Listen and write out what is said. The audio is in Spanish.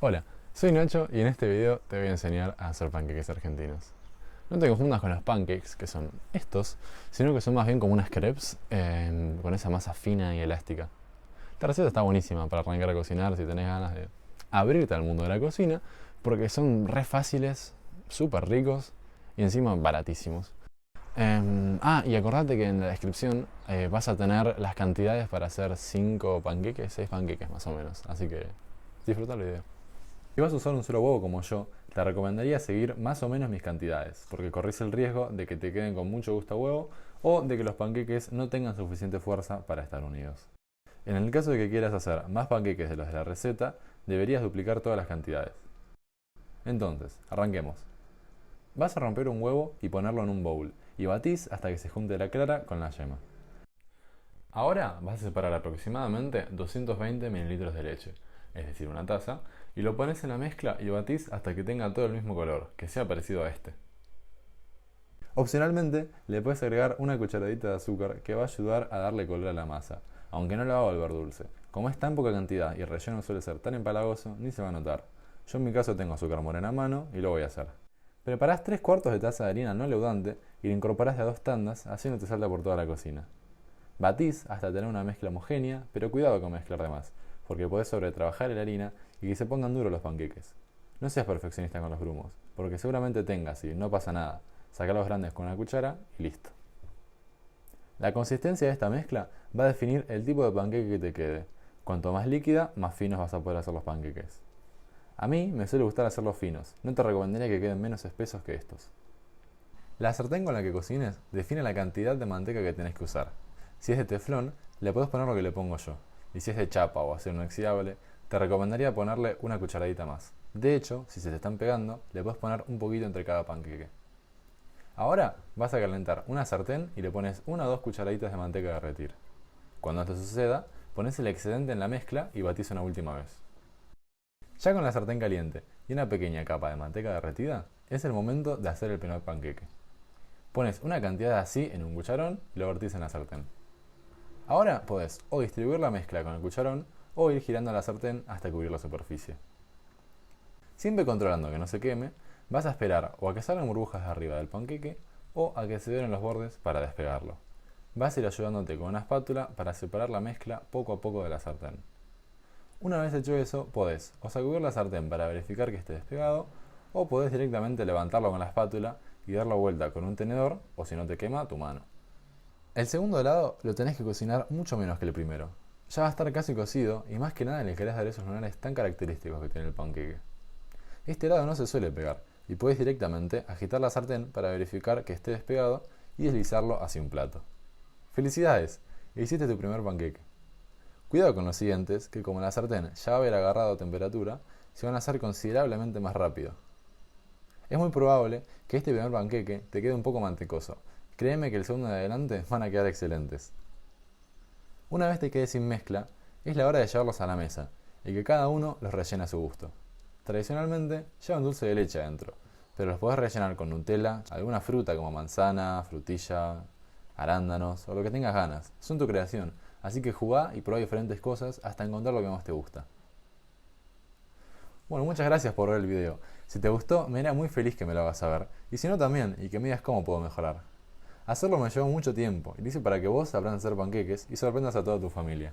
Hola, soy Nacho y en este video te voy a enseñar a hacer panqueques argentinos. No te confundas con los pancakes, que son estos, sino que son más bien como unas crepes con esa masa fina y elástica. Esta receta está buenísima para arrancar a cocinar si tenés ganas de abrirte al mundo de la cocina, porque son re fáciles, súper ricos y encima baratísimos. Y acordate que en la descripción vas a tener las cantidades para hacer 5 panqueques, 6 panqueques más o menos, así que disfruta el video. Si vas a usar un solo huevo como yo, te recomendaría seguir más o menos mis cantidades, porque corres el riesgo de que te queden con mucho gusto a huevo o de que los panqueques no tengan suficiente fuerza para estar unidos. En el caso de que quieras hacer más panqueques de los de la receta, deberías duplicar todas las cantidades. Entonces, arranquemos. Vas a romper un huevo y ponerlo en un bowl, y batís hasta que se junte la clara con la yema. Ahora vas a separar aproximadamente 220 mililitros de leche, es decir, una taza, y lo pones en la mezcla y batís hasta que tenga todo el mismo color, que sea parecido a este. Opcionalmente, le puedes agregar una cucharadita de azúcar que va a ayudar a darle color a la masa, aunque no lo va a volver dulce. Como es tan poca cantidad y el relleno suele ser tan empalagoso, ni se va a notar. Yo en mi caso tengo azúcar morena a mano y lo voy a hacer. Preparás 3/4 de taza de harina no leudante y la incorporás de a 2 tandas, así no te salta por toda la cocina. Batís hasta tener una mezcla homogénea, pero cuidado con mezclar de más, porque podés sobretrabajar la harina y que se pongan duros los panqueques. No seas perfeccionista con los grumos, porque seguramente tengas y no pasa nada. Saca los grandes con una cuchara y listo. La consistencia de esta mezcla va a definir el tipo de panqueque que te quede. Cuanto más líquida, más finos vas a poder hacer los panqueques. A mí me suele gustar hacerlos finos, no te recomendaría que queden menos espesos que estos. La sartén con la que cocines define la cantidad de manteca que tenés que usar. Si es de teflón, le podés poner lo que le pongo yo. Y si es de chapa o acero inoxidable, te recomendaría ponerle una cucharadita más. De hecho, si se te están pegando, le podés poner un poquito entre cada panqueque. Ahora vas a calentar una sartén y le pones 1 o 2 cucharaditas de manteca a derretir. Cuando esto suceda, pones el excedente en la mezcla y batís una última vez. Ya con la sartén caliente y una pequeña capa de manteca derretida, es el momento de hacer el primer panqueque. Pones una cantidad así en un cucharón y lo vertís en la sartén. Ahora podés o distribuir la mezcla con el cucharón o ir girando la sartén hasta cubrir la superficie. Siempre controlando que no se queme, vas a esperar o a que salgan burbujas de arriba del panqueque o a que se doren los bordes para despegarlo. Vas a ir ayudándote con una espátula para separar la mezcla poco a poco de la sartén. Una vez hecho eso, podés o sacudir la sartén para verificar que esté despegado o podés directamente levantarlo con la espátula y darlo vuelta con un tenedor o si no te quema, tu mano. El segundo helado lo tenés que cocinar mucho menos que el primero. Ya va a estar casi cocido y más que nada le querés dar esos lunares tan característicos que tiene el panqueque. Este helado no se suele pegar y puedes directamente agitar la sartén para verificar que esté despegado y deslizarlo hacia un plato. ¡Felicidades! Hiciste tu primer panqueque. Cuidado con los siguientes, que como la sartén ya va a haber agarrado temperatura, se van a hacer considerablemente más rápido. Es muy probable que este primer panqueque te quede un poco mantecoso. Créeme que el segundo de adelante van a quedar excelentes. Una vez te quede sin mezcla, es la hora de llevarlos a la mesa y que cada uno los rellene a su gusto. Tradicionalmente llevan dulce de leche adentro, pero los podés rellenar con Nutella, alguna fruta como manzana, frutilla, arándanos o lo que tengas ganas. Son tu creación, así que jugá y probá diferentes cosas hasta encontrar lo que más te gusta. Bueno, muchas gracias por ver el video. Si te gustó, me haría muy feliz que me lo hagas saber. Y si no también, y que me digas cómo puedo mejorar. Hacerlo me llevó mucho tiempo y lo hice para que vos aprendas a hacer panqueques y sorprendas a toda tu familia.